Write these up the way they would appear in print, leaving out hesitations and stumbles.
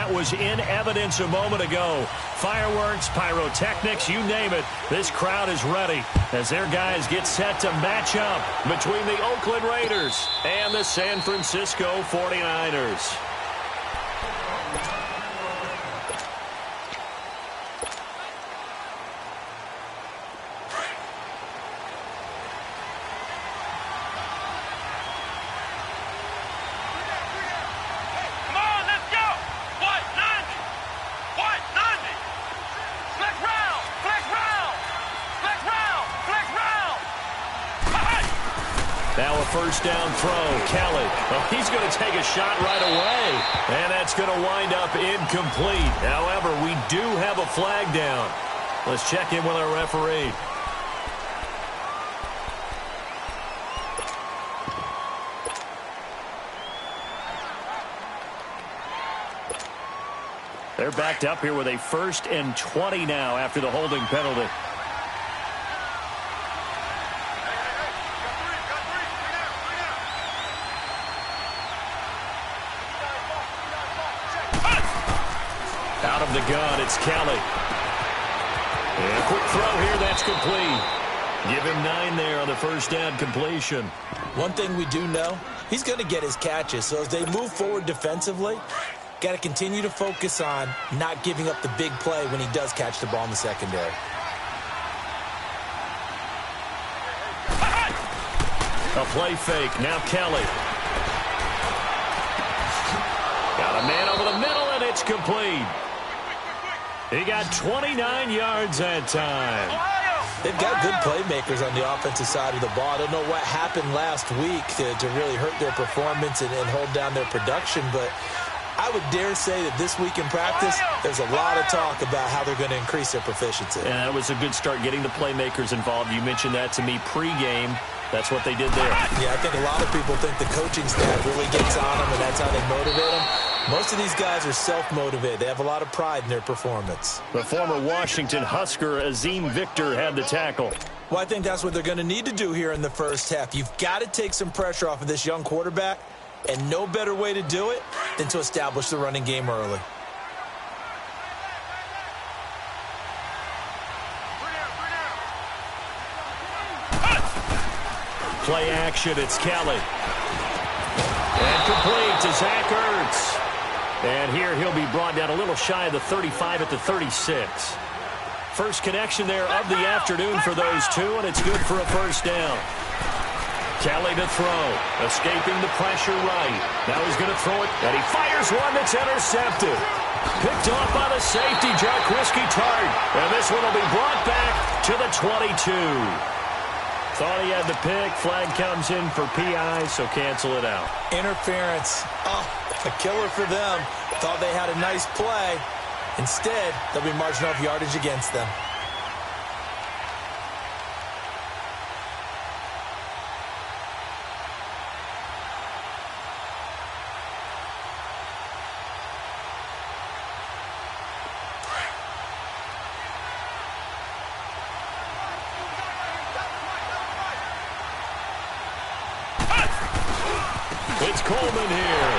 that was in evidence a moment ago. Fireworks, pyrotechnics, you name it. This crowd is ready as their guys get set to match up between the Oakland Raiders and the San Francisco 49ers. Now a first down throw. Kelly. Oh, he's going to take a shot right away. And that's going to wind up incomplete. However, we do have a flag down. Let's check in with our referee. They're backed up here with a 1st and 20 now after the holding penalty. Out of the gun, it's Kelly. And a quick throw here, that's complete. Give him 9 there on the first down completion. One thing we do know, he's going to get his catches. So as they move forward defensively, got to continue to focus on not giving up the big play when he does catch the ball in the secondary. A play fake, now Kelly. Got a man over the middle, and it's complete. He got 29 yards that time. They've got good playmakers on the offensive side of the ball. I don't know what happened last week to really hurt their performance and hold down their production, but I would dare say that this week in practice, there's a lot of talk about how they're going to increase their proficiency. And that was a good start getting the playmakers involved. You mentioned that to me pregame. That's what they did there. Yeah, I think a lot of people think the coaching staff really gets on them, and that's how they motivate them. Most of these guys are self-motivated. They have a lot of pride in their performance. The former Washington Husker, Azim Victor, had the tackle. Well, I think that's what they're going to need to do here in the first half. You've got to take some pressure off of this young quarterback, and no better way to do it than to establish the running game early. Play action, it's Kelly. And complete to Zach Ertz. And here he'll be brought down a little shy of the 35 at the 36. First connection there of the afternoon for those two, and it's good for a first down. Kelly to throw, escaping the pressure right. Now he's going to throw it, and he fires one that's intercepted. Picked off by the safety, Jarquiski Tart. And this one will be brought back to the 22. Thought he had the pick. Flag comes in for PI, so cancel it out. Interference. Oh, a killer for them. Thought they had a nice play. Instead, they'll be marching off yardage against them. It's Coleman here.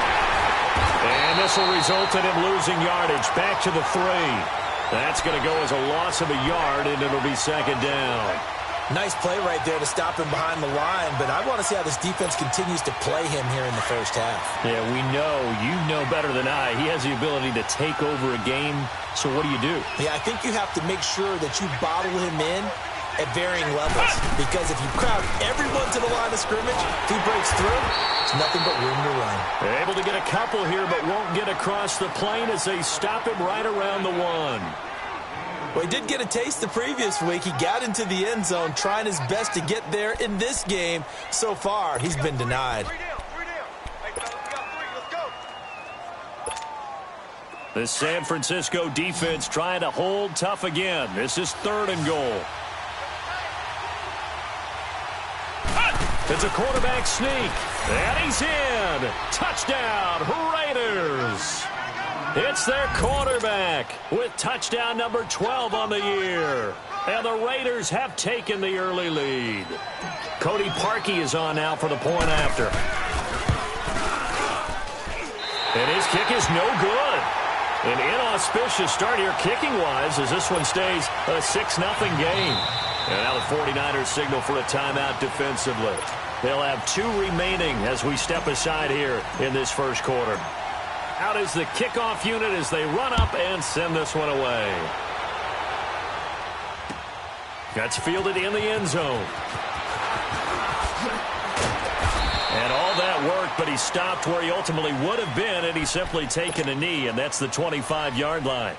And this will result in him losing yardage. Back to the 3. That's going to go as a loss of a yard, and it'll be second down. Nice play right there to stop him behind the line, but I want to see how this defense continues to play him here in the first half. Yeah, we know. You know better than I. He has the ability to take over a game, so what do? Yeah, I think you have to make sure that you bottle him in at varying levels, because if you crowd everyone to the line of scrimmage, if he breaks through, it's nothing but room to run. They're able to get a couple here, but won't get across the plane as they stop him right around the 1. Well, he did get a taste the previous week. He got into the end zone trying his best to get there in this game. So far, he's been denied. The San Francisco defense trying to hold tough again. This is 3rd and goal. It's a quarterback sneak. And he's in. Touchdown, Raiders. It's their quarterback with touchdown number 12 on the year. And the Raiders have taken the early lead. Cody Parkey is on now for the point after. And his kick is no good. auspicious start here kicking-wise as this one stays a 6-0 game. And now the 49ers signal for a timeout defensively. They'll have 2 remaining as we step aside here in this first quarter. Out is the kickoff unit as they run up and send this one away. That's fielded in the end zone. And all that work, but he stopped where he ultimately would have been, and he's simply taken a knee, and that's the 25-yard line.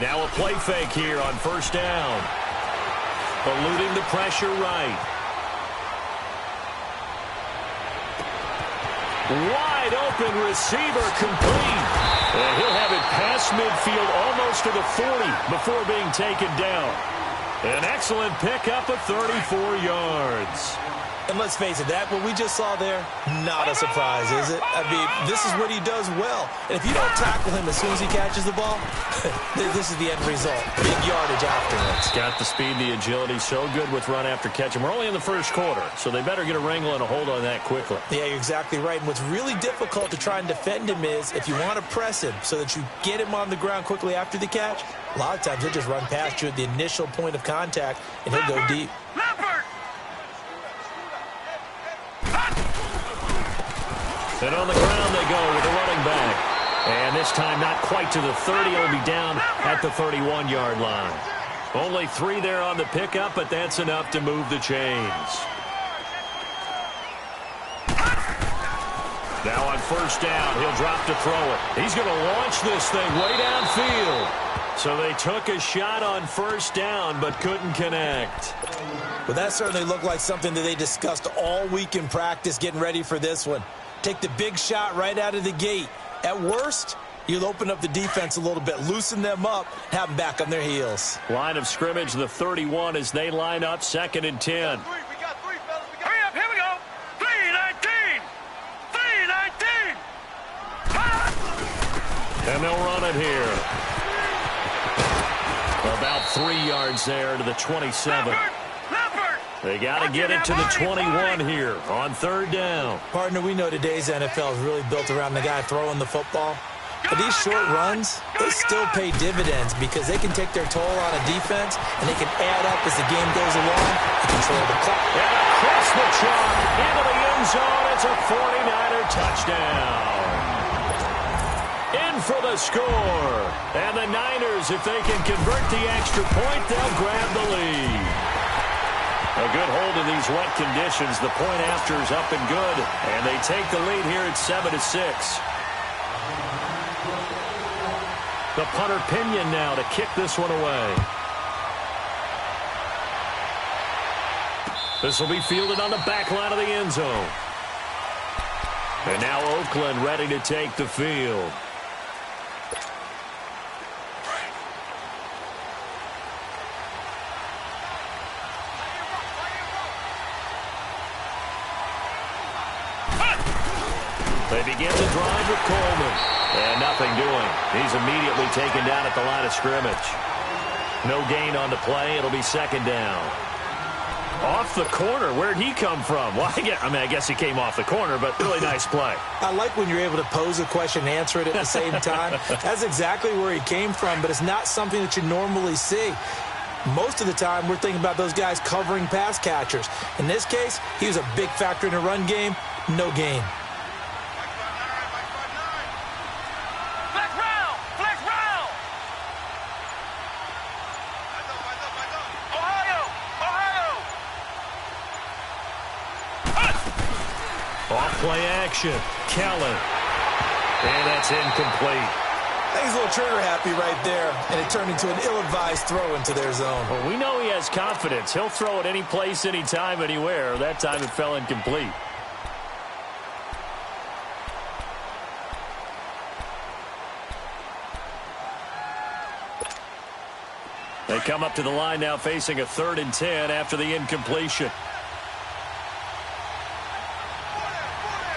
Now a play fake here on first down. Eluding the pressure right. Wide open receiver complete. And he'll have it past midfield almost to the 40 before being taken down. An excellent pickup of 34 yards. And let's face it, that what we just saw there, not a surprise, is it? I mean, this is what he does well. And if you don't tackle him as soon as he catches the ball, this is the end result. Big yardage afterwards. Got the speed, the agility, so good with run after catch. And we're only in the first quarter, so they better get a wrangle and a hold on that quickly. Yeah, you're exactly right. And what's really difficult to try and defend him is if you want to press him so that you get him on the ground quickly after the catch, a lot of times he'll just run past you at the initial point of contact, and he'll go deep. And on the ground they go with the running back. And this time not quite to the 30. It'll be down at the 31-yard line. Only 3 there on the pickup, but that's enough to move the chains. Now on first down, he'll drop to throw it. He's going to launch this thing way downfield. So they took a shot on first down, but couldn't connect. Well, that certainly looked like something that they discussed all week in practice getting ready for this one. Take the big shot right out of the gate. At worst, you'll open up the defense a little bit, loosen them up, have them back on their heels. Line of scrimmage, the 31 as they line up, 2nd and 10. We got 3, fellas. Hurry up, here we go. 3-19. 3-19. And they'll run it here. About 3 yards there to the 27. They got to get it to the 21 here on 3rd down. Partner, we know today's NFL is really built around the guy throwing the football. But these short runs, they still pay dividends because they can take their toll on a defense and they can add up as the game goes along and control the clock. And across the chalk into the end zone. It's a 49er touchdown. In for the score. And the Niners, if they can convert the extra point, they'll grab the lead. A good hold in these wet conditions. The point after is up and good. And they take the lead here at 7-6. The punter Pinion now to kick this one away. This will be fielded on the back line of the end zone. And now Oakland ready to take the field. They begin the drive with Coleman. And nothing doing. He's immediately taken down at the line of scrimmage. No gain on the play. It'll be 2nd down. Off the corner. Where'd he come from? Well, I guess he came off the corner, but really nice play. I like when you're able to pose a question and answer it at the same time. That's exactly where he came from, but it's not something that you normally see. Most of the time, we're thinking about those guys covering pass catchers. In this case, he was a big factor in the run game. No gain. Play action. Kellen. And that's incomplete. He's a little trigger happy right there, and it turned into an ill-advised throw into their zone. Well, we know he has confidence. He'll throw it any place, anytime, anywhere. That time it fell incomplete. They come up to the line now facing a 3rd and 10 after the incompletion.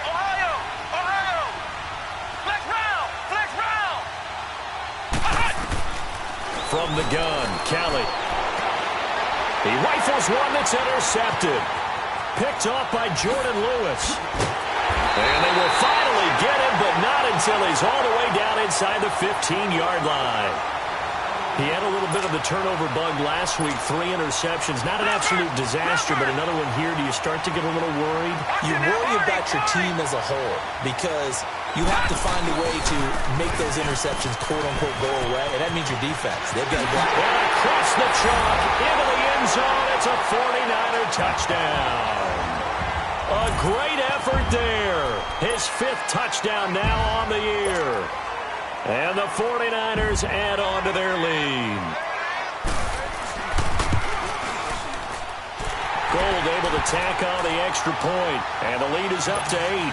Ohio! from the gun. Kelly. He rifles one that's intercepted. Picked off by Jordan Lewis. And they will finally get him, but not until he's all the way down inside the 15-yard line. He had a little bit of the turnover bug last week, 3 interceptions. Not an absolute disaster, but another one here. Do you start to get a little worried? You worry about your team as a whole because you have to find a way to make those interceptions, quote-unquote, go away, and that means your defense. They've got to go. And across the chalk, into the end zone, it's a 49er touchdown. A great effort there. His 5th touchdown now on the year. And the 49ers add on to their lead. Gold able to tack on the extra point, and the lead is up to 8.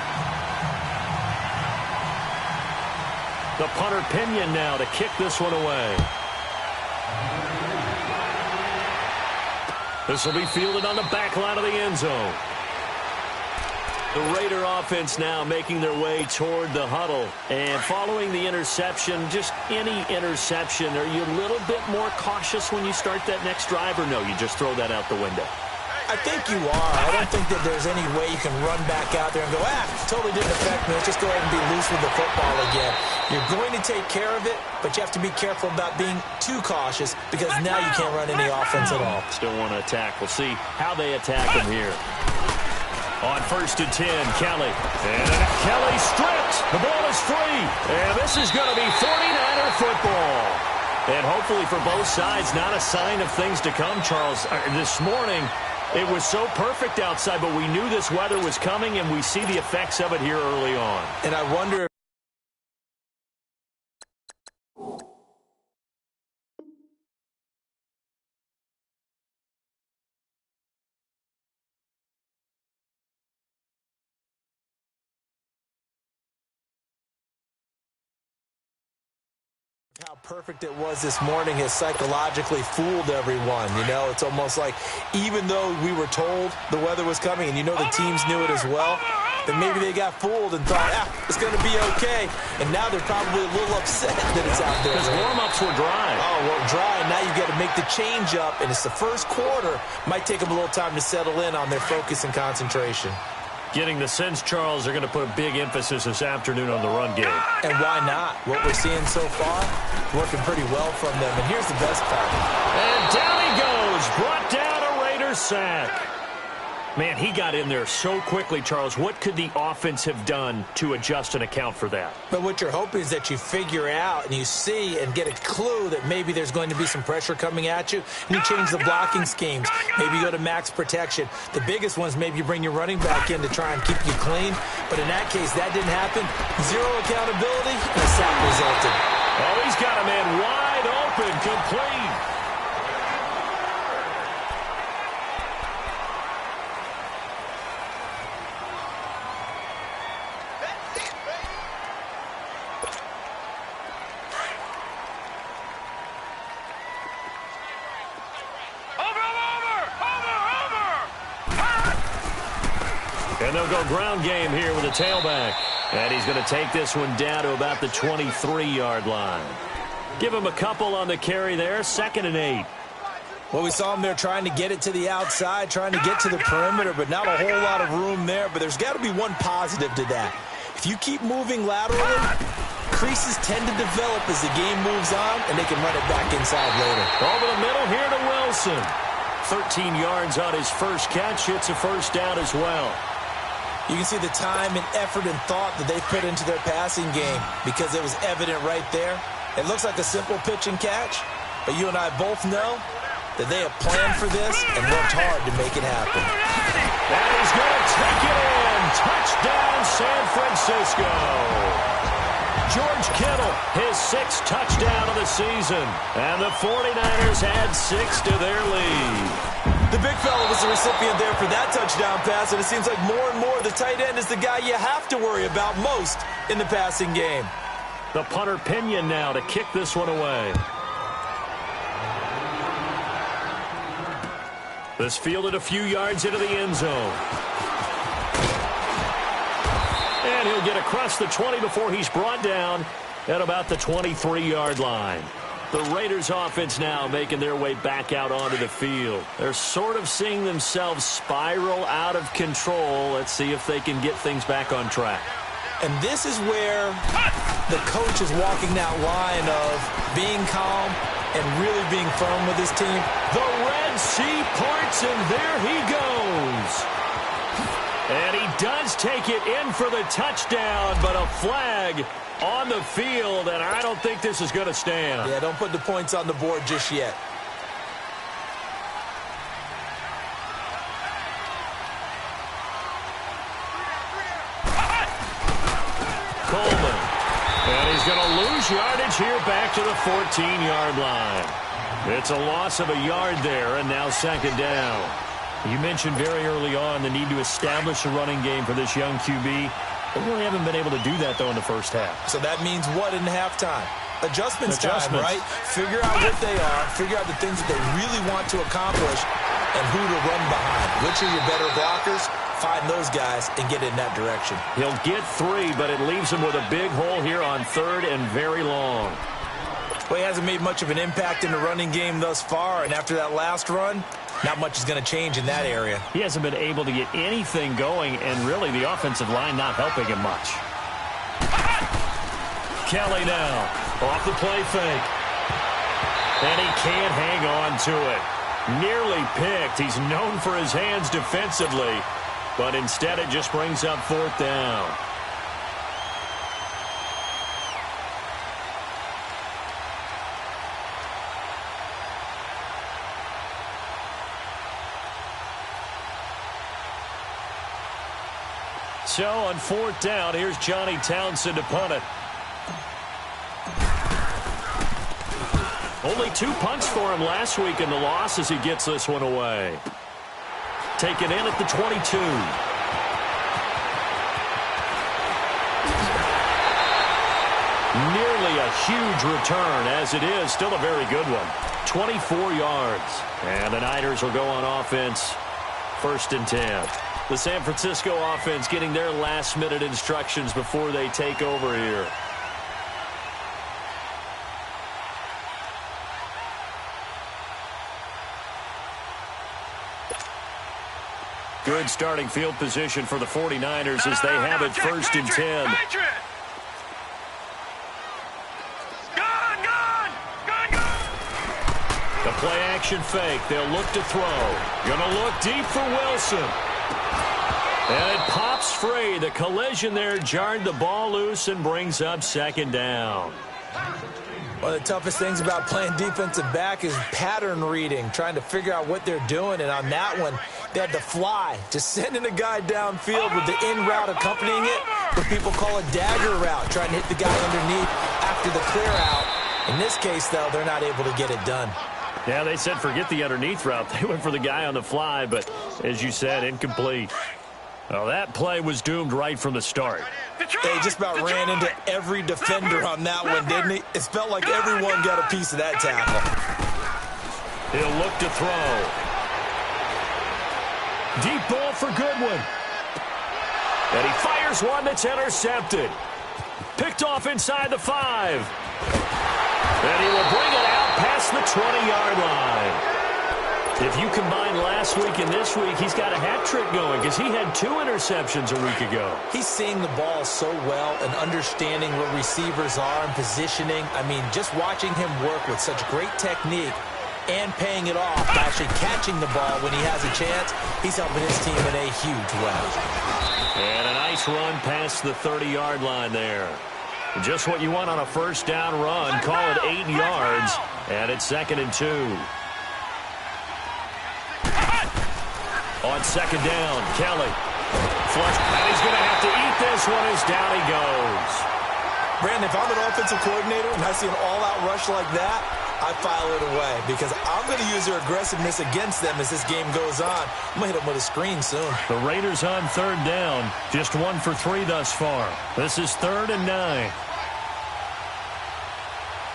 The punter Pinion now to kick this one away. This will be fielded on the back line of the end zone. The Raider offense now making their way toward the huddle. And following the interception, just any interception, are you a little bit more cautious when you start that next drive, or no, you just throw that out the window? I think you are. I don't think that there's any way you can run back out there and go, totally didn't affect me. Let's just go ahead and be loose with the football again. You're going to take care of it, but you have to be careful about being too cautious because now you can't run any offense at all. Still want to attack. We'll see how they attack him here. On 1st and 10, Kelly. And Kelly stripped. The ball is free. And this is going to be 49er football. And hopefully for both sides, not a sign of things to come, Charles. This morning, it was so perfect outside, but we knew this weather was coming, and we see the effects of it here early on. And I wonder how perfect it was this morning has psychologically fooled everyone. You know, it's almost like even though we were told the weather was coming and you know the teams knew it as well, then maybe they got fooled and thought, it's going to be okay. And now they're probably a little upset that it's out there. Because warm-ups were dry. Oh, well, dry. Now you've got to make the change up, and it's the first quarter. Might take them a little time to settle in on their focus and concentration. Getting the sense, Charles, they're going to put a big emphasis this afternoon on the run game. And why not? What we're seeing so far, working pretty well from them. And here's the best part. And down he goes. Brought down a Raiders sack. Man, he got in there so quickly, Charles. What could the offense have done to adjust and account for that? But what you're hoping is that you figure out and you see and get a clue that maybe there's going to be some pressure coming at you, and you change the blocking schemes. Maybe you go to max protection. The biggest ones, maybe you bring your running back in to try and keep you clean. But in that case, that didn't happen. Zero accountability, and a sack resulted. Oh, he's got a man wide open, complete. And they'll go ground game here with a tailback. And he's going to take this one down to about the 23-yard line. Give him a couple on the carry there. 2nd and 8. Well, we saw him there trying to get it to the outside, trying to get to the perimeter, but not a whole lot of room there. But there's got to be one positive to that. If you keep moving laterally, creases tend to develop as the game moves on, and they can run it back inside later. Over the middle here to Wilson. 13 yards on his first catch. It's a first down as well. You can see the time and effort and thought that they put into their passing game because it was evident right there. It looks like a simple pitch and catch, but you and I both know that they have planned for this and worked hard to make it happen. And he's going to take it in. Touchdown, San Francisco. George Kittle, his 6th touchdown of the season. And the 49ers add 6 to their lead. The big fella was the recipient there for that touchdown pass, and it seems like more and more the tight end is the guy you have to worry about most in the passing game. The punter Pinion now to kick this one away. This fielded a few yards into the end zone. And he'll get across the 20 before he's brought down at about the 23-yard line. The Raiders offense now making their way back out onto the field. They're sort of seeing themselves spiral out of control. Let's see if they can get things back on track. And this is where the coach is walking that line of being calm and really being firm with his team. The Red Sea parts, and there he goes. And he does take it in for the touchdown, but a flag on the field, and I don't think this is going to stand. Yeah, don't put the points on the board just yet. Coleman. And he's going to lose yardage here back to the 14-yard line. It's a loss of a yard there, and now second down. You mentioned very early on the need to establish a running game for this young QB. They really haven't been able to do that, though, in the first half. So that means what in halftime? Adjustments time, right? Figure out what they are, figure out the things that they really want to accomplish, and who to run behind. Which are your better blockers? Find those guys and get in that direction. He'll get 3, but it leaves him with a big hole here on 3rd and very long. Well, he hasn't made much of an impact in the running game thus far, and after that last run, not much is going to change in that area. He hasn't been able to get anything going, and really the offensive line not helping him much. Kelly now, off the play fake. And he can't hang on to it. Nearly picked. He's known for his hands defensively, but instead it just brings up 4th down. So on 4th down, here's Johnny Townsend to punt it. Only 2 punts for him last week in the loss as he gets this one away. Taken in at the 22. Nearly a huge return, as it is still a very good one. 24 yards. And the Niners will go on offense. 1st and 10. The San Francisco offense getting their last-minute instructions before they take over here. Good starting field position for the 49ers as they have it 1st and 10. The play-action fake. They'll look to throw. Gonna look deep for Wilson. And it pops free. The collision there jarred the ball loose and brings up 2nd down. One of the toughest things about playing defensive back is pattern reading, trying to figure out what they're doing. And on that one, they had to fly, just sending a guy downfield with the in route accompanying it, what people call a dagger route, trying to hit the guy underneath after the clear out. In this case, though, they're not able to get it done. Yeah, they said forget the underneath route. They went for the guy on the fly, but as you said, incomplete. Well, that play was doomed right from the start. They just about ran into every defender on that one, didn't he? It felt like everyone got a piece of that tackle. He'll look to throw. Deep ball for Goodwin. And he fires one that's intercepted. Picked off inside the 5. And he will bring it out past the 20-yard line. If you combine last week and this week, he's got a hat trick going because he had 2 interceptions a week ago. He's seeing the ball so well and understanding where receivers are and positioning. I mean, just watching him work with such great technique and paying it off by actually catching the ball when he has a chance, he's helping his team in a huge way. And a nice run past the 30-yard line there. Just what you want on a 1st down run. Call it 8 yards, and it's 2nd and 2. On 2nd down, Kelly. Flush, and he's going to have to eat this one as down he goes. Brandon, if I'm an offensive coordinator and I see an all-out rush like that, I file it away because I'm going to use their aggressiveness against them as this game goes on. I'm going to hit them with a screen soon. The Raiders on 3rd down. Just 1 for 3 thus far. This is 3rd and 9.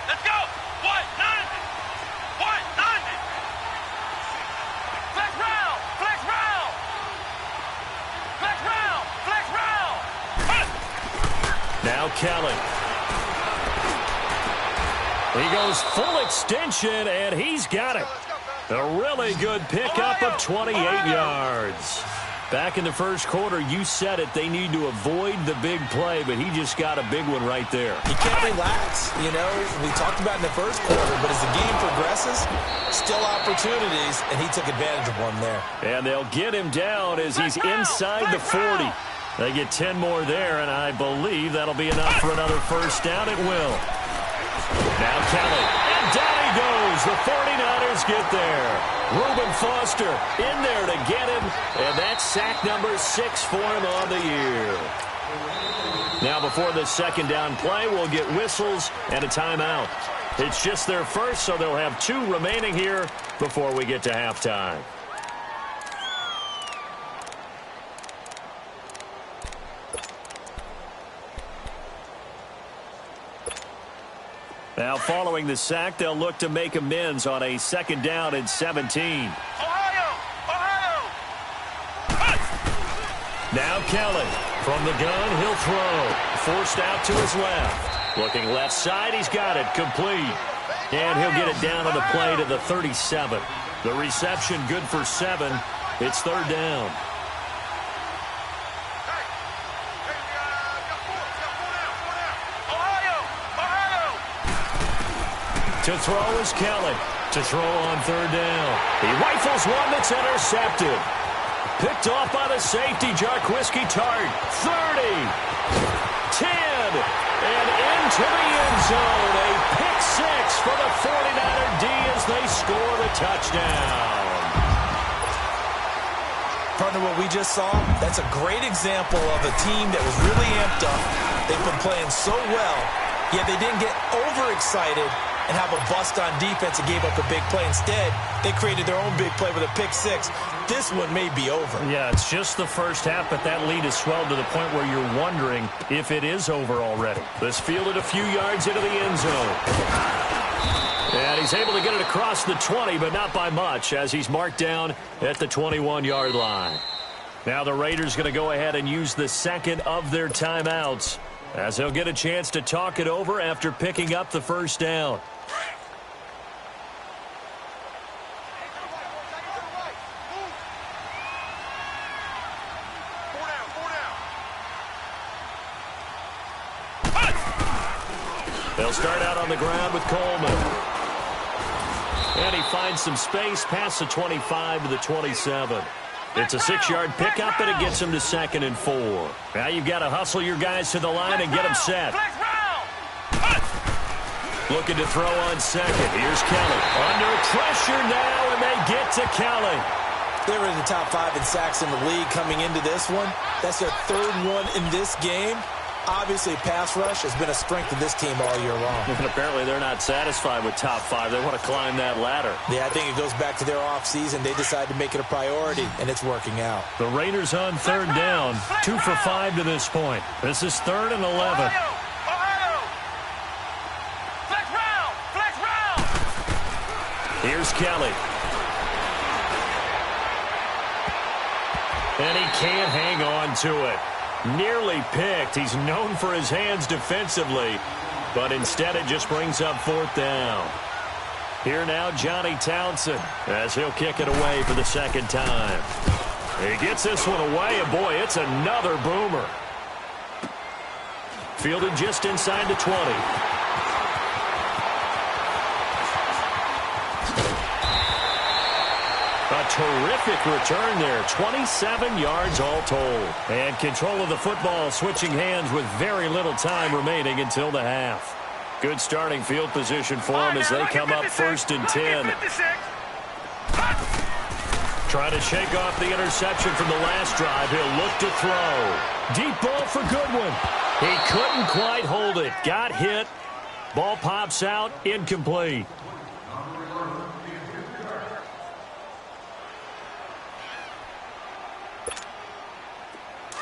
Let's go! What? 9! What? 9! Flex round! Flex round! Flex round! Flex round! Now Kelly. He goes full extension, and he's got it. A really good pickup of 28 yards. Back in the first quarter, you said it, they need to avoid the big play, but he just got a big one right there. He can't relax. You know, we talked about in the first quarter, but as the game progresses, still opportunities, and he took advantage of one there. And they'll get him down as he's inside the 40. They get 10 more there, and I believe that'll be enough for another first down. It will. Now Kelly, and down he goes. The 49ers get there. Reuben Foster in there to get him, and that's sack number 6 for him on the year. Now before the second down play, we'll get whistles and a timeout. It's just their first, so they'll have 2 remaining here before we get to halftime. Now, following the sack, they'll look to make amends on a second down and 17. Ohio! Now Kelly. From the gun, he'll throw. Forced out to his left. Looking left side, he's got it. Complete. And he'll get it down on the play to the 37. The reception good for 7. It's third down. To throw is Kelly. To throw on third down. He rifles one that's intercepted. Picked off by the safety, Jarquiski Tart. 30. 10. And into the end zone. A pick 6 for the 49er D as they score the touchdown. Partner, what we just saw, that's a great example of a team that was really amped up. They've been playing so well, yet they didn't get overexcited and have a bust on defense and gave up a big play. Instead, they created their own big play with a pick 6. This one may be over. Yeah, it's just the first half, but that lead has swelled to the point where you're wondering if it is over already. This fielded a few yards into the end zone. And he's able to get it across the 20, but not by much, as he's marked down at the 21-yard line. Now the Raiders going to go ahead and use the second of their timeouts, as they'll get a chance to talk it over after picking up the first down. They'll start out on the ground with Coleman. And he finds some space past the 25 to the 27. It's a 6-yard pickup, and it gets him to 2nd and 4. Now you've got to hustle your guys to the line and get them set. Looking to throw on second. Here's Kelly. Under pressure now, and they get to Kelly. They were in the top 5 in sacks in the league coming into this one. That's their 3rd one in this game. Obviously, pass rush has been a strength of this team all year long. And apparently they're not satisfied with top 5. They want to climb that ladder. Yeah, I think it goes back to their offseason. They decided to make it a priority, and it's working out. The Raiders on third down, 2 for 5 to this point. This is 3rd and 11. Flex round! Here's Kelly. And he can't hang on to it. Nearly picked. He's known for his hands defensively, but instead it just brings up 4th down. Here now, Johnny Townsend, as he'll kick it away for the 2nd time. He gets this one away, and boy, it's another boomer. Fielded just inside the 20. A terrific return there. 27 yards all told. And control of the football switching hands with very little time remaining until the half. Good starting field position for them as they come up 1st and 10. Trying to shake off the interception from the last drive. He'll look to throw. Deep ball for Goodwin. He couldn't quite hold it. Got hit. Ball pops out. Incomplete.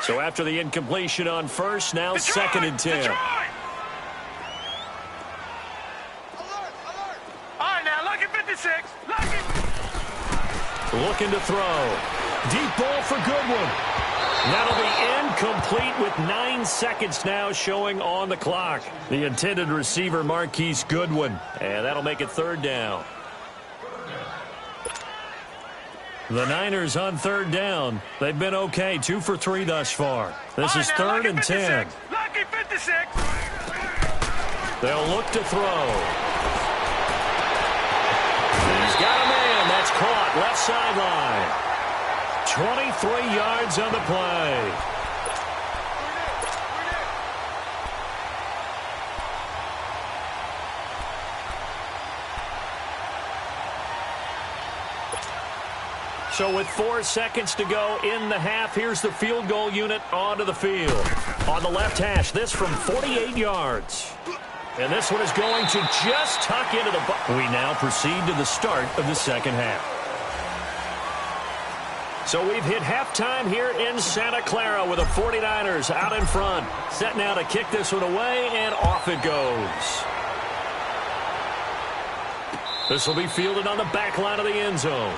So after the incompletion on first, now 2nd and 10. All right, now, look at 56. Looking to throw. Deep ball for Goodwin. That'll be incomplete with 9 seconds now showing on the clock. The intended receiver, Marquise Goodwin. And that'll make it third down. The Niners on third down. They've been okay, 2 for 3 thus far. This is third and 10. Lucky 56. They'll look to throw. He's got a man. That's caught. Left sideline. 23 yards on the play. So with 4 seconds to go in the half, here's the field goal unit onto the field. On the left hash, this from 48 yards. And this one is going to just tuck into the... We now proceed to the start of the second half. So we've hit halftime here in Santa Clara with the 49ers out in front. Set now to kick this one away, and off it goes. This will be fielded on the back line of the end zone.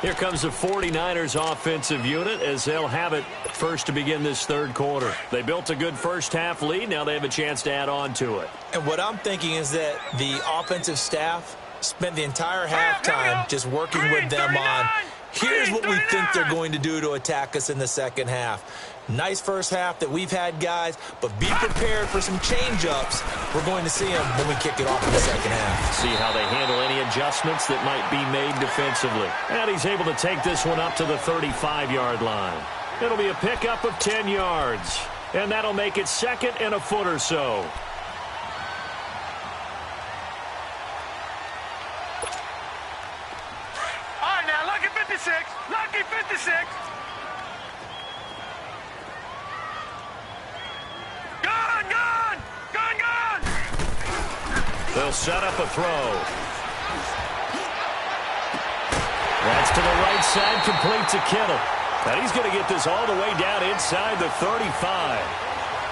Here comes the 49ers offensive unit as they'll have it first to begin this third quarter. They built a good first half lead. Now they have a chance to add on to it. And what I'm thinking is that the offensive staff spent the entire halftime just working with them on, here's what we think they're going to do to attack us in the second half. Nice first half that we've had, guys, but be prepared for some change-ups. We're going to see them when we kick it off in the second half. See how they handle any adjustments that might be made defensively. And he's able to take this one up to the 35-yard line. It'll be a pickup of 10 yards, and that'll make it second and a foot or so. All right, now, lucky 56. Lucky 56. They'll set up a throw. That's to the right side, complete to Kittle. And he's going to get this all the way down inside the 35.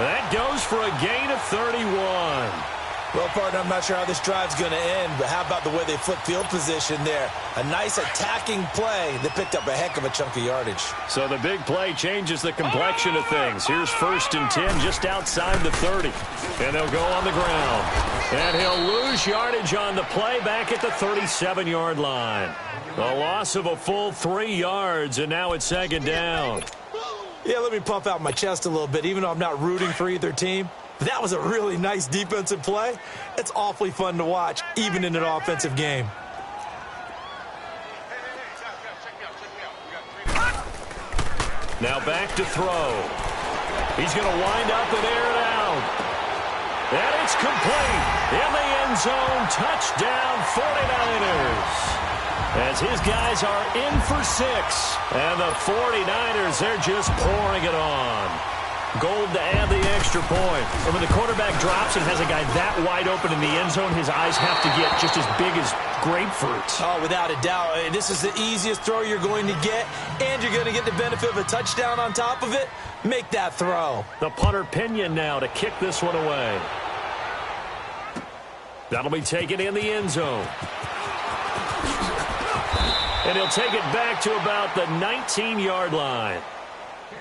That goes for a gain of 31. Well, partner, I'm not sure how this drive's going to end, but how about the way they flip field position there? A nice attacking play that picked up a heck of a chunk of yardage. So the big play changes the complexion of things. Here's first and 10 just outside the 30. And they'll go on the ground. And he'll lose yardage on the play back at the 37-yard line. A loss of a full 3 yards, and now it's second down. Yeah, let me puff out my chest a little bit, even though I'm not rooting for either team. That was a really nice defensive play. It's awfully fun to watch, even in an offensive game. Now back to throw. He's going to wind up and air it out. And it's complete. In the end zone, touchdown 49ers. As his guys are in for 6. And the 49ers, they're just pouring it on. Gold to add the extra point. And when the quarterback drops and has a guy that wide open in the end zone, his eyes have to get just as big as grapefruits. Oh, without a doubt. This is the easiest throw you're going to get, and you're going to get the benefit of a touchdown on top of it. Make that throw. The punter Pinion now to kick this one away. That'll be taken in the end zone. And he'll take it back to about the 19-yard line.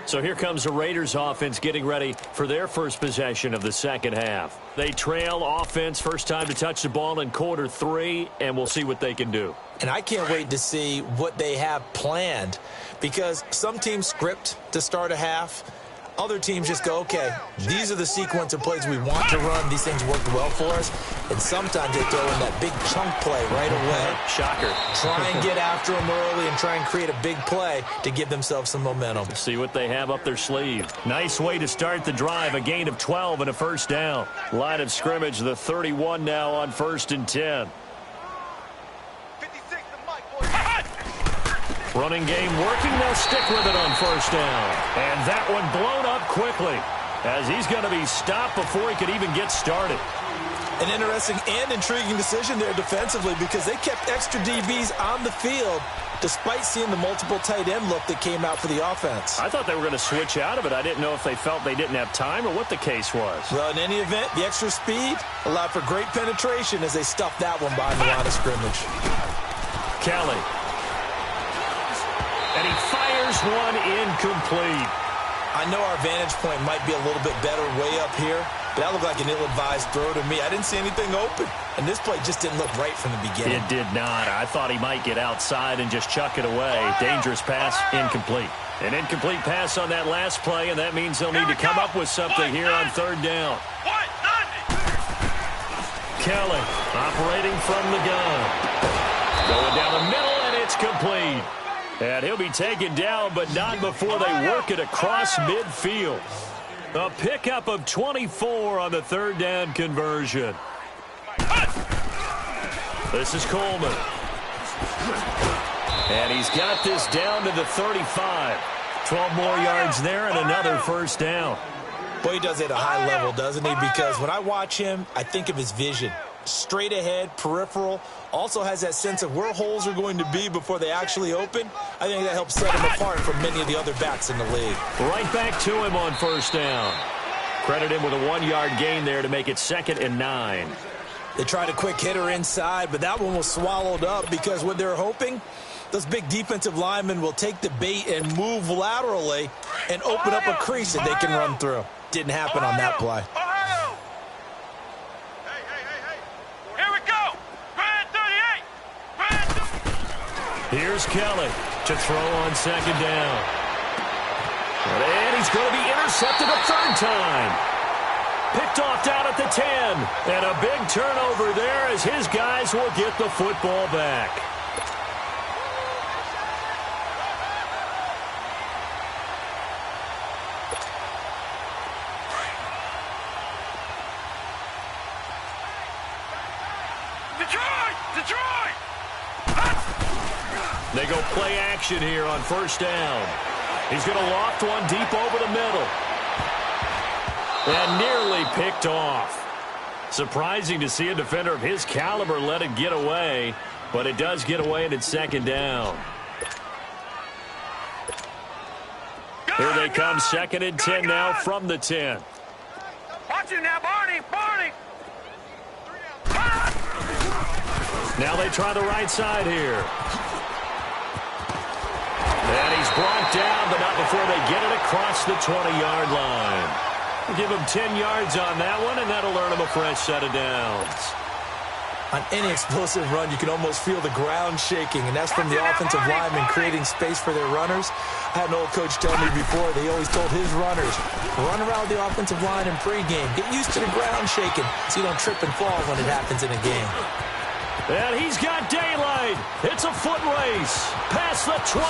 So here comes the Raiders offense getting ready for their first possession of the second half. They trail offense, first time to touch the ball in quarter 3, and we'll see what they can do. And I can't wait to see what they have planned, because some teams script to start a half. Other teams just go, okay, these are the sequence of plays we want to run. These things work well for us. And sometimes they throw in that big chunk play right away. Shocker. Try and get after them early and try and create a big play to give themselves some momentum. See what they have up their sleeve. Nice way to start the drive. A gain of 12 and a first down. Line of scrimmage, the 31 now on first and 10. Running game working. They'll stick with it on first down. And that one blown up quickly as he's going to be stopped before he could even get started. An interesting and intriguing decision there defensively, because they kept extra DBs on the field despite seeing the multiple tight end look that came out for the offense. I thought they were going to switch out of it. I didn't know if they felt they didn't have time or what the case was. Well, in any event, the extra speed allowed for great penetration as they stuffed that one behind the line of scrimmage. Kelly. And he fires one incomplete. I know our vantage point might be a little bit better way up here, but that looked like an ill-advised throw to me. I didn't see anything open, and this play just didn't look right from the beginning. It did not. I thought he might get outside and just chuck it away. Dangerous pass, incomplete. An incomplete pass on that last play, and that means they'll need to come up with something here on third down. Kelly operating from the gun. Going down the middle, and it's complete. And he'll be taken down, but not before they work it across midfield. A pickup of 24 on the third down conversion. This is Coleman. And he's got this down to the 35. 12 more yards there and another first down. Boy, he does it at a high level, doesn't he? Because when I watch him, I think of his vision. Straight ahead, peripheral, also has that sense of where holes are going to be before they actually open. I think that helps set him apart from many of the other backs in the league. Right back to him on first down. Credit him with a 1-yard gain there to make it 2nd and 9. They tried a quick hitter inside, but that one was swallowed up because what they're hoping, those big defensive linemen will take the bait and move laterally and open up a crease that they can run through. Didn't happen on that play. Here's Kelly to throw on second down. And he's going to be intercepted a third time. Picked off down at the 10. And a big turnover there as his guys will get the football back. Detroit! They go play action here on first down. He's going to loft one deep over the middle. And nearly picked off. Surprising to see a defender of his caliber let it get away, but it does get away and it's second down. Here they come, 2nd and 10 now from the 10. Watch him now, Barney! Now they try the right side here. And he's brought down, but not before they get it across the 20-yard line. We'll give him 10 yards on that one, and that'll earn him a fresh set of downs. On any explosive run, you can almost feel the ground shaking, and that's from the offensive linemen creating space for their runners. I had an old coach tell me before, they always told his runners, run around the offensive line in pregame. Get used to the ground shaking so you don't trip and fall when it happens in a game. And he's got daylight. It's a foot race. Past the 20.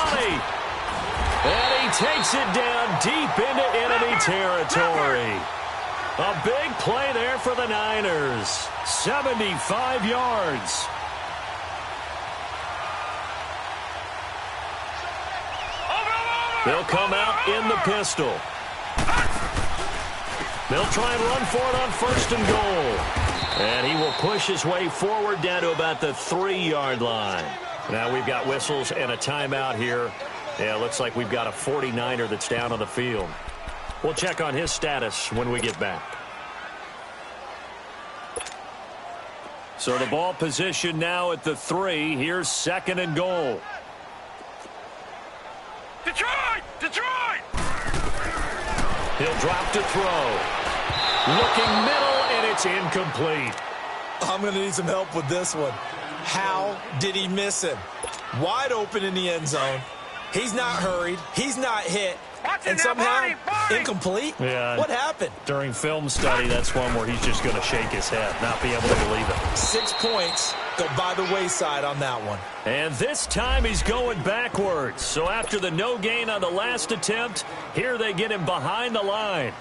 And he takes it down deep into enemy territory. A big play there for the Niners. 75 yards. They'll come out in the pistol. They'll try and run for it on 1st and goal. And he will push his way forward down to about the 3-yard line. Now we've got whistles and a timeout here. Yeah, it looks like we've got a 49er that's down on the field. We'll check on his status when we get back. So the ball position now at the 3. Here's 2nd and goal. Detroit! He'll drop to throw. Looking middle, and it's incomplete. I'm going to need some help with this one. How did he miss him? Wide open in the end zone. He's not hurried. He's not hit. And somehow, incomplete? Yeah. What happened? During film study, that's one where he's just going to shake his head, not be able to believe it. 6 points go by the wayside on that one. And this time he's going backwards. So after the no gain on the last attempt, here they get him behind the line.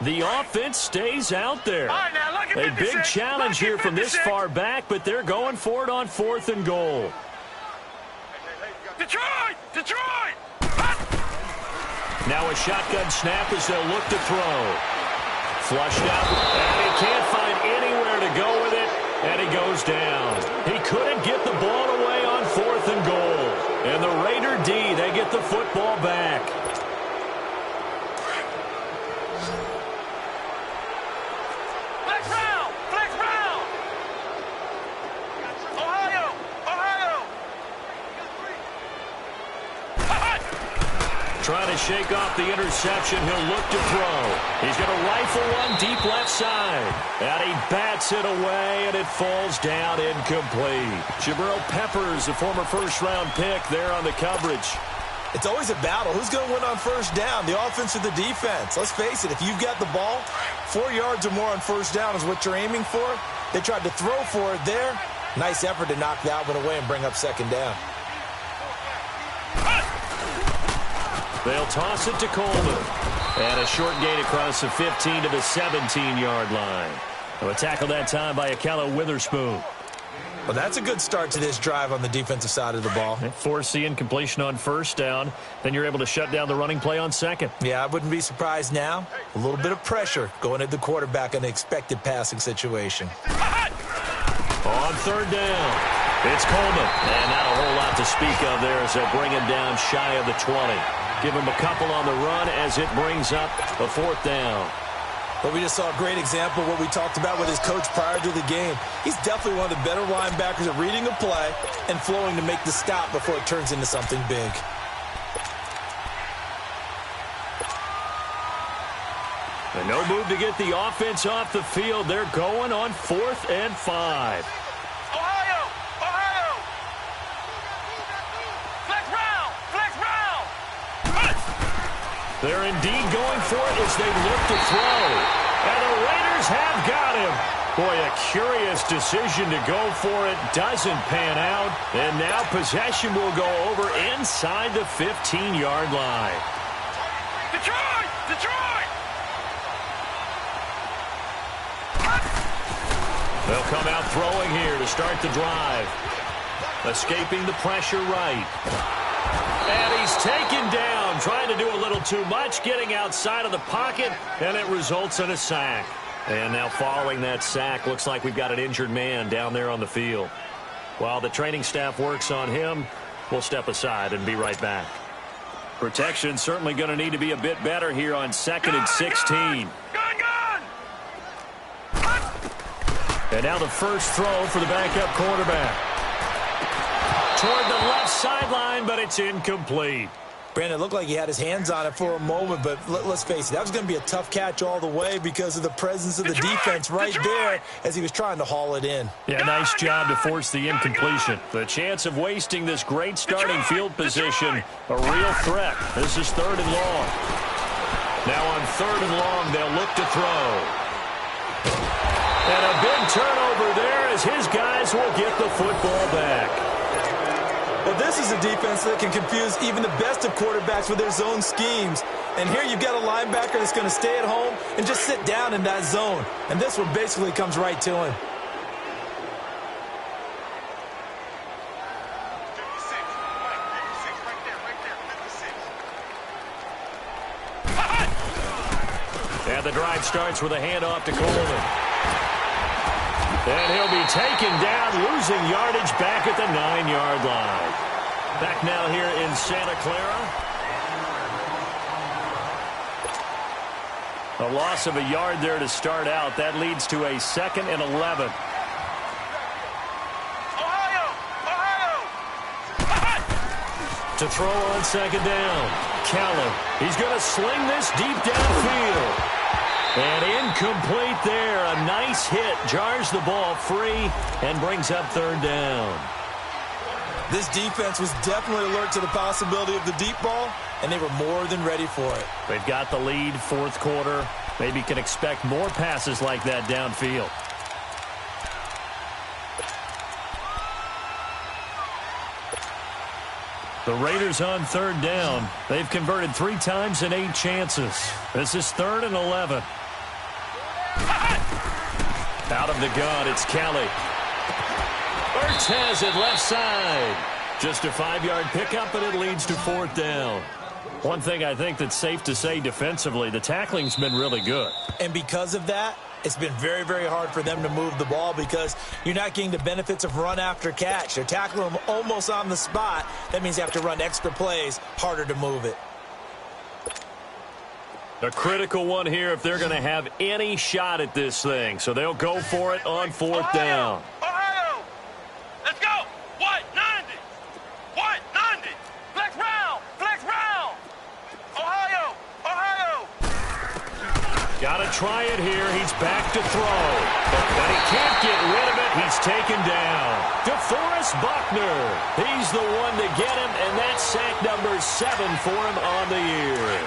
The offense stays out there. A big challenge here from this far back, but they're going for it on 4th and goal. Detroit! Now a shotgun snap as they'll look to throw. Flushed out, and he can't find anywhere to go with it, and he goes down. He couldn't get the ball away on 4th and goal. And the Raider D, they get the football back. Flex round! Ohio! Trying to to shake off the interception. He'll look to throw. He's going to rifle one deep left side. And he bats it away, and it falls down incomplete. Jabril Peppers, a former first-round pick, there on the coverage. It's always a battle. Who's going to win on first down, the offense or the defense? Let's face it, if you've got the ball, 4 yards or more on first down is what you're aiming for. They tried to throw for it there. Nice effort to knock that one away and bring up second down. They'll toss it to Coleman. And a short gain across the 15 to the 17-yard line. A tackle that time by Akella Witherspoon. Well, that's a good start to this drive on the defensive side of the ball. Force the incompletion on first down. Then you're able to shut down the running play on second. Yeah, I wouldn't be surprised now. A little bit of pressure going at the quarterback in an expected passing situation. On third down, it's Coleman. And not a whole lot to speak of there as they bring him down shy of the 20. Give him a couple on the run as it brings up a fourth down. But we just saw a great example of what we talked about with his coach prior to the game. He's definitely one of the better linebackers at reading a play and flowing to make the stop before it turns into something big. And no move to get the offense off the field. They're going on 4th and 5. Ohio! Ohio! Flex round! Flex round! They're indeed going for it as they look to throw. And the Raiders have got him. Boy, a curious decision to go for it. Doesn't pan out. And now possession will go over inside the 15-yard line. Detroit! Detroit! They'll come out throwing here to start the drive. Escaping the pressure right. And he's taken down, trying to do a little too much, getting outside of the pocket, and it results in a sack. And now following that sack, looks like we've got an injured man down there on the field. While the training staff works on him, we'll step aside and be right back. Protection certainly going to need to be a bit better here on 2nd and 16. Gun! And now the first throw for the backup quarterback. Toward the left sideline, but it's incomplete. Brandon, it looked like he had his hands on it for a moment, but let's face it, that was going to be a tough catch all the way because of the presence of the defense right there as he was trying to haul it in. Yeah, nice job to force the incompletion. The chance of wasting this great starting field position, a real threat. This is 3rd and long. Now on 3rd and long, they'll look to throw. And a big turnover there as his guys will get the football back. Well, this is a defense that can confuse even the best of quarterbacks with their zone schemes. And here you've got a linebacker that's going to stay at home and just sit down in that zone. And this one basically comes right to him. And the drive starts with a handoff to Coleman. And he'll be taken down, losing yardage back at the 9-yard line. Back now here in Santa Clara. A loss of a yard there to start out. That leads to a 2nd and 11. Ohio! Ohio! To throw on 2nd down. Callen. He's going to sling this deep downfield. And incomplete there. A nice hit. Jars the ball free and brings up 3rd down. This defense was definitely alert to the possibility of the deep ball, and they were more than ready for it. They've got the lead, 4th quarter. Maybe can expect more passes like that downfield. The Raiders on 3rd down. They've converted 3 times in 8 chances. This is 3rd and 11. Out of the gun, it's Kelly. Ertz has it left side. Just a 5-yard pickup, and it leads to 4th down. One thing I think that's safe to say defensively, the tackling's been really good. And because of that, it's been very, very hard for them to move the ball because you're not getting the benefits of run after catch. They're tackling them almost on the spot. That means you have to run extra plays, harder to move it. A critical one here if they're going to have any shot at this thing. So they'll go for it on 4th down. Ohio! Let's go! White 90! White 90! Flex round! Flex round! Ohio! Got to try it here. He's back to throw. But he can't get rid of it. He's taken down. DeForest Buckner. He's the one to get him, and that's sack number 7 for him on the year.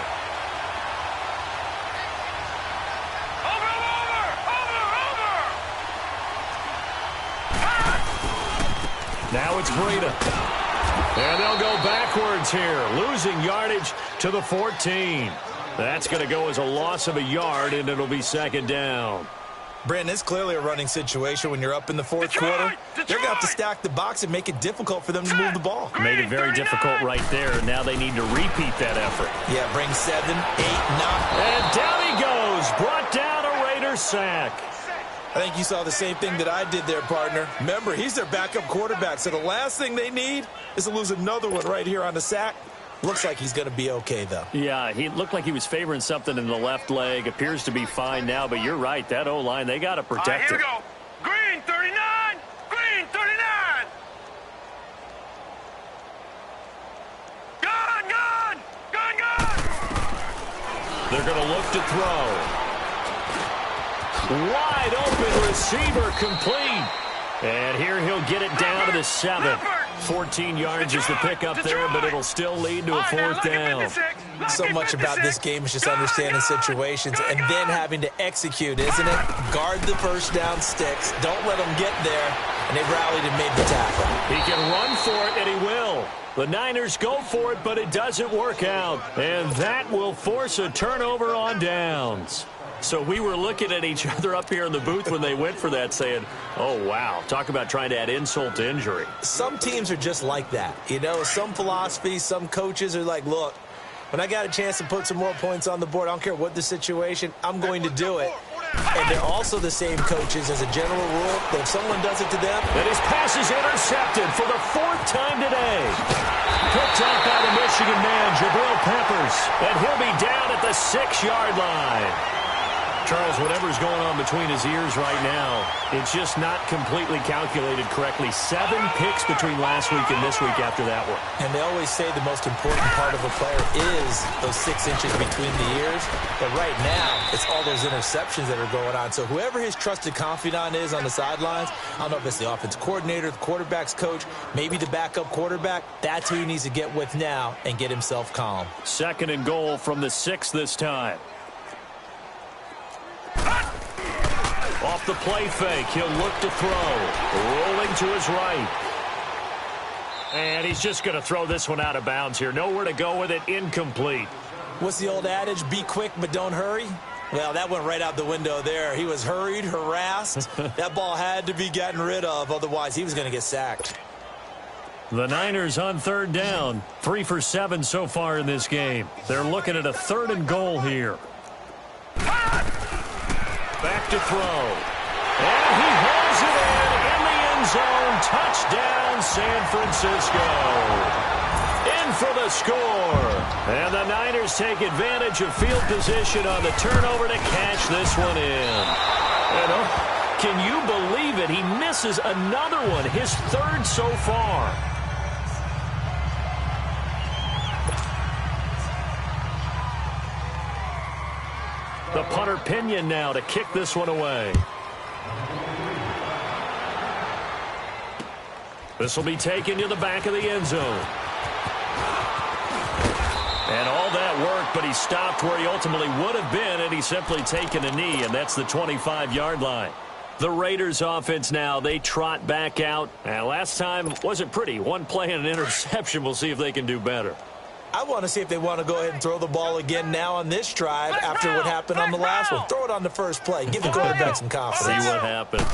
Now it's Breida. And they'll go backwards here, losing yardage to the 14. That's going to go as a loss of a yard, and it'll be second down. Brandon, it's clearly a running situation when you're up in the fourth quarter. They're going to have to stack the box and make it difficult for them to move the ball. Made it very difficult right there. Now they need to repeat that effort. Yeah, bring 7, 8, 9. And down he goes. Brought down a Raider sack. I think you saw the same thing that I did there, partner. Remember, he's their backup quarterback, so the last thing they need is to lose another one right here on the sack. Looks like he's going to be okay, though. Yeah, he looked like he was favoring something in the left leg. Appears to be fine now, but you're right. That O-line, they got to protect it. Here we go. Green 39. Green 39. Gun, gun. Gun, gun. They're going to look to throw. Wide open receiver complete. And here he'll get it down to the 7. 14 yards is the pickup there, but it'll still lead to a fourth down. So much about this game is just understanding situations and then having to execute, isn't it? Guard the first down sticks. Don't let them get there. And they rallied and made the tackle. He can run for it, and he will. The Niners go for it, but it doesn't work out. And that will force a turnover on downs. So we were looking at each other up here in the booth when they went for that saying, oh, wow, talk about trying to add insult to injury. Some teams are just like that. You know, some philosophies, some coaches are like, look, when I got a chance to put some more points on the board, I don't care what the situation, I'm going to do it. And they're also the same coaches as a general rule that if someone does it to them. And his pass is intercepted for the 4th time today. Picked up by the Michigan man, Jabril Peppers. And he'll be down at the 6-yard line. Charles, whatever's going on between his ears right now, it's just not completely calculated correctly. 7 picks between last week and this week after that one. And they always say the most important part of a player is those 6 inches between the ears. But right now, it's all those interceptions that are going on. So whoever his trusted confidant is on the sidelines, I don't know if it's the offense coordinator, the quarterback's coach, maybe the backup quarterback, that's who he needs to get with now and get himself calm. 2nd and goal from the 6 this time. Off the play fake, he'll look to throw. Rolling to his right. And he's just going to throw this one out of bounds here. Nowhere to go with it, incomplete. What's the old adage, be quick but don't hurry? Well, that went right out the window there. He was hurried, harassed. That ball had to be gotten rid of, otherwise he was going to get sacked. The Niners on 3rd down. 3 for 7 so far in this game. They're looking at a 3rd and goal here. Back to throw. And he hauls it in the end zone. Touchdown, San Francisco. In for the score. And the Niners take advantage of field position on the turnover to catch this one in. And can you believe it? He misses another one, his 3rd so far. The punter Pinion now to kick this one away. This will be taken to the back of the end zone. And all that work, but he stopped where he ultimately would have been, and he's simply taken a knee, and that's the 25-yard line. The Raiders offense now, they trot back out. And last time wasn't pretty. One play and an interception. We'll see if they can do better. I want to see if they want to go ahead and throw the ball again now on this drive after what happened on the last one. Throw it on the first play. Give the quarterback some confidence. See what happens.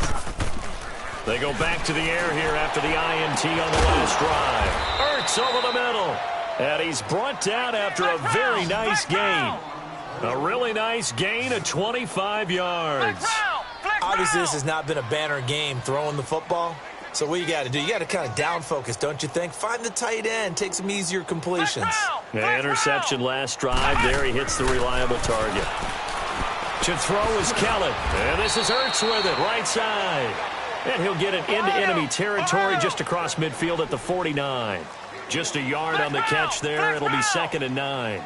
They go back to the air here after the INT on the last drive. Ertz over the middle. And he's brought down after a very nice gain. A really nice gain of 25 yards. Obviously, this has not been a banner game throwing the football. So what you got to do, you got to kind of down focus, don't you think? Find the tight end, take some easier completions. Yeah, interception last drive. There he hits the reliable target. To throw is Kelly. And this is Ertz with it, right side. And he'll get it into enemy territory just across midfield at the 49. Just a yard on the catch there. It'll be 2nd and 9.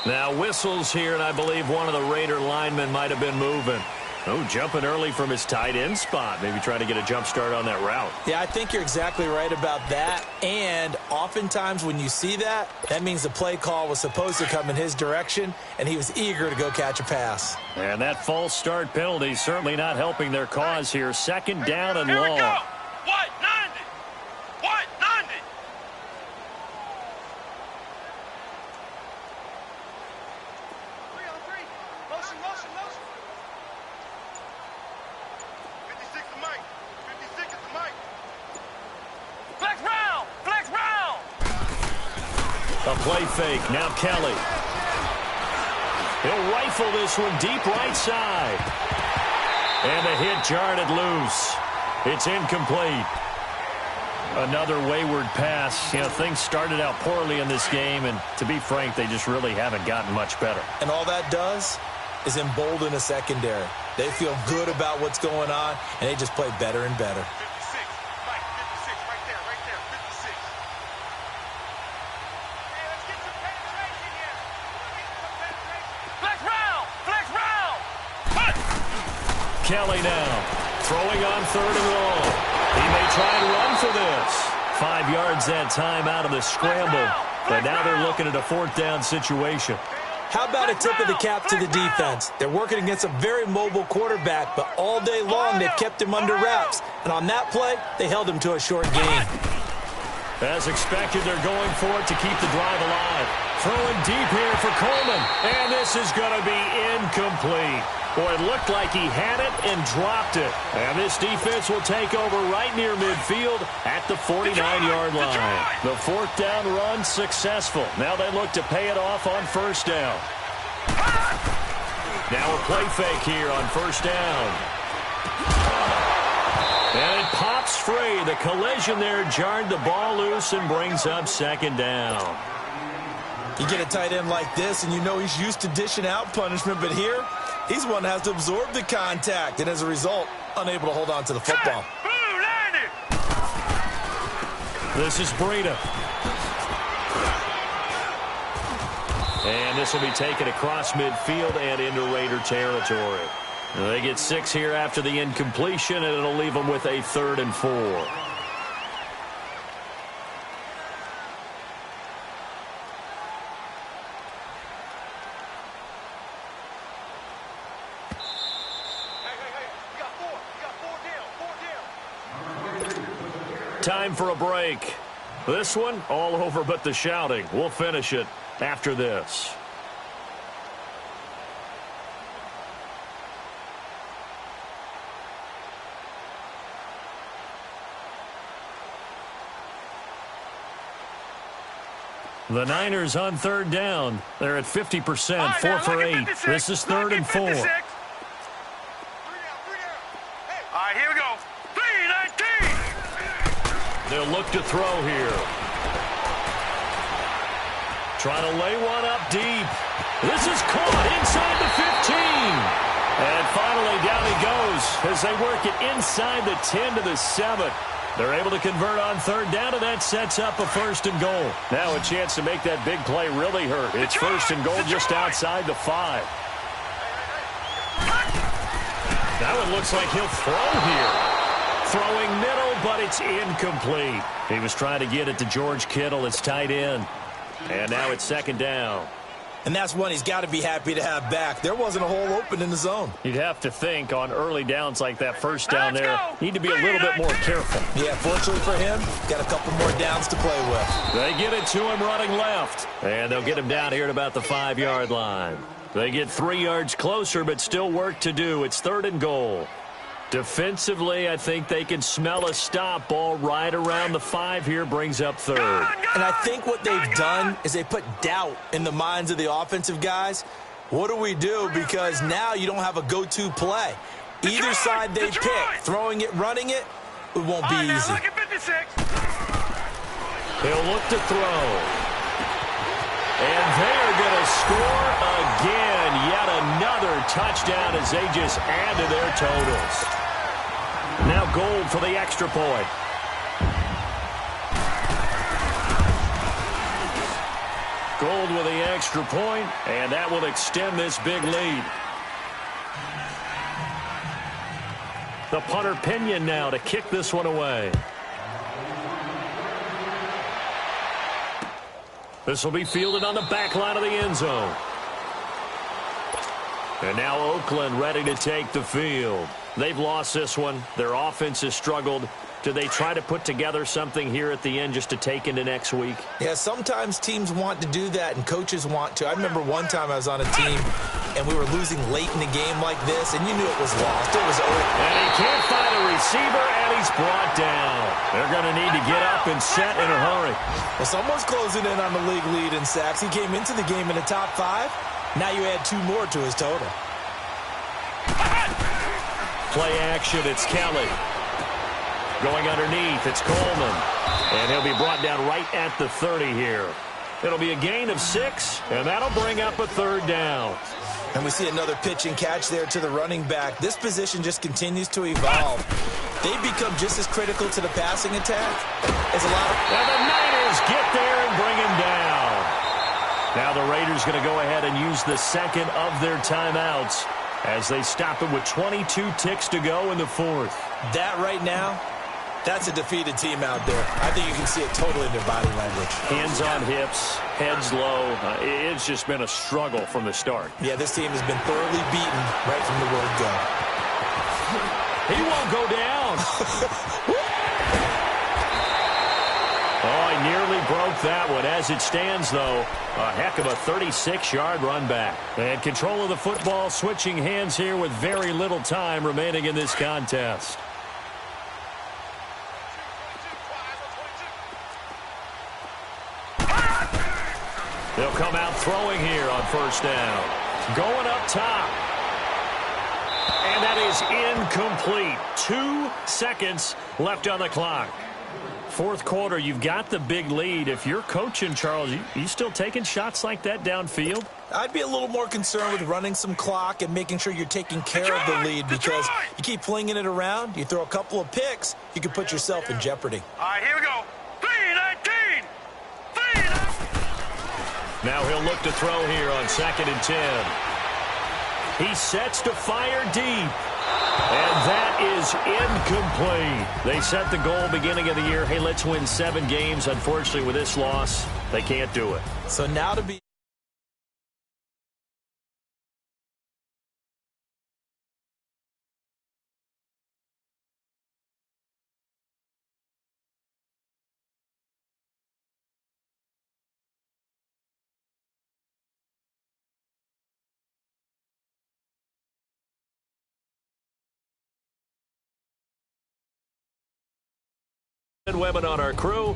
Now whistles here, and I believe one of the Raider linemen might have been moving. Oh, jumping early from his tight end spot. Maybe trying to get a jump start on that route. Yeah, I think you're exactly right about that. And oftentimes when you see that, that means the play call was supposed to come in his direction, and he was eager to go catch a pass. And that false start penalty certainly not helping their cause here. Second down and Here we long. go. What? 90. What? 90. Three on three. Motion, motion, motion. 56 to Mike. 56 is the Mike. Flex round. Flex round. A play fake. Now Kelly. He'll rifle this one deep right side. And the hit jarred it loose. It's incomplete. Another wayward pass. You know, things started out poorly in this game, and to be frank, they just really haven't gotten much better. And all that does is embolden a secondary. They feel good about what's going on, and they just play better and better. 56. Mike, 56. Right there, right there. 56. Hey, let's get some penetration here. Some penetration. Flex round. Flex round. Punt. Kelly now. Throwing on third and long. He may try and run for this. 5 yards that time out of the scramble. But now they're looking at a fourth down situation. How about a tip of the cap to the defense? They're working against a very mobile quarterback, but all day long they've kept him under wraps. And on that play, they held him to a short gain. As expected, they're going for it to keep the drive alive. Throwing deep here for Coleman. And this is going to be incomplete. Boy, it looked like he had it and dropped it. And this defense will take over right near midfield at the 49-yard line. The fourth down run successful. Now they look to pay it off on first down. Now a play fake here on first down. And it pops free. The collision there jarred the ball loose and brings up second down. You get a tight end like this, and you know he's used to dishing out punishment, but here, he's one that has to absorb the contact, and as a result, unable to hold on to the football. This is Breida. And this will be taken across midfield and into Raider territory. They get 6 here after the incompletion, and it'll leave them with a 3rd and 4. Time for a break. This one, all over but the shouting. We'll finish it after this. The Niners on third down. They're at 50%, 4 for 8. This is 3rd and 4. All right, here we go. 3-19. They'll look to throw here. Trying to lay one up deep. This is caught inside the 15. And finally down he goes as they work it inside the 10 to the 7. They're able to convert on third down, and that sets up a 1st and goal. Now a chance to make that big play really hurt. It's 1st and goal just outside the 5. That one looks like he'll throw here. Throwing middle, but it's incomplete. He was trying to get it to George Kittle, his tight end. And now it's 2nd down. And that's one he's got to be happy to have back. There wasn't a hole open in the zone. You'd have to think on early downs like that 1st down there, need to be a little bit more careful. Yeah, fortunately for him, got a couple more downs to play with. They get it to him running left. And they'll get him down here at about the 5-yard line. They get 3 yards closer, but still work to do. It's 3rd and goal. Defensively, I think they can smell a stop. Ball right around the 5 here, brings up 3rd. And I think what they've done is they put doubt in the minds of the offensive guys. What do we do? Because now you don't have a go-to play. Either side they pick, throwing it, running it, it won't be easy. He'll look to throw. And they are going to score again. Yet another touchdown as they just add to their totals. Now Gold for the extra point. Gold with the extra point, and that will extend this big lead. The punter Pinion now to kick this one away. This will be fielded on the back line of the end zone. And now Oakland ready to take the field. They've lost this one. Their offense has struggled. Do they try to put together something here at the end just to take into next week? Yeah, sometimes teams want to do that and coaches want to. I remember one time I was on a team and we were losing late in the game like this, and you knew it was lost. It was over. And he can't find a receiver, and he's brought down. They're going to need to get up and set in a hurry. Well, someone's closing in on the league lead in sacks. He came into the game in the top 5. Now you add 2 more to his total. Play action, it's Kelly. Going underneath, it's Coleman. And he'll be brought down right at the 30 here. It'll be a gain of 6, and that'll bring up a 3rd down. And we see another pitch and catch there to the running back. This position just continues to evolve. They've become just as critical to the passing attack as a lot of... And the Niners get there and bring him down. Now the Raiders going to go ahead and use the second of their timeouts as they stop it with 22 ticks to go in the 4th. That right now, that's a defeated team out there. I think you can see it totally in their body language. Hands on hips, heads low. It's just been a struggle from the start. Yeah, this team has been thoroughly beaten right from the word go. He won't go down. Oh, he nearly broke that one. As it stands, though, a heck of a 36-yard run back. And control of the football, switching hands here with very little time remaining in this contest. They'll come out throwing here on 1st down. Going up top. And that is incomplete. 2 seconds left on the clock. 4th quarter, you've got the big lead. If you're coaching, Charles, you still taking shots like that downfield? I'd be a little more concerned with running some clock and making sure you're taking care of the lead, because you keep flinging it around, you throw a couple of picks, you can put yourself in jeopardy. All right, here we go. 3-19. 3-19. Now he'll look to throw here on 2nd and 10. He sets to fire deep. And that is incomplete. They set the goal beginning of the year. Hey, let's win 7 games. Unfortunately, with this loss, they can't do it. So now to be... Webb and on our crew.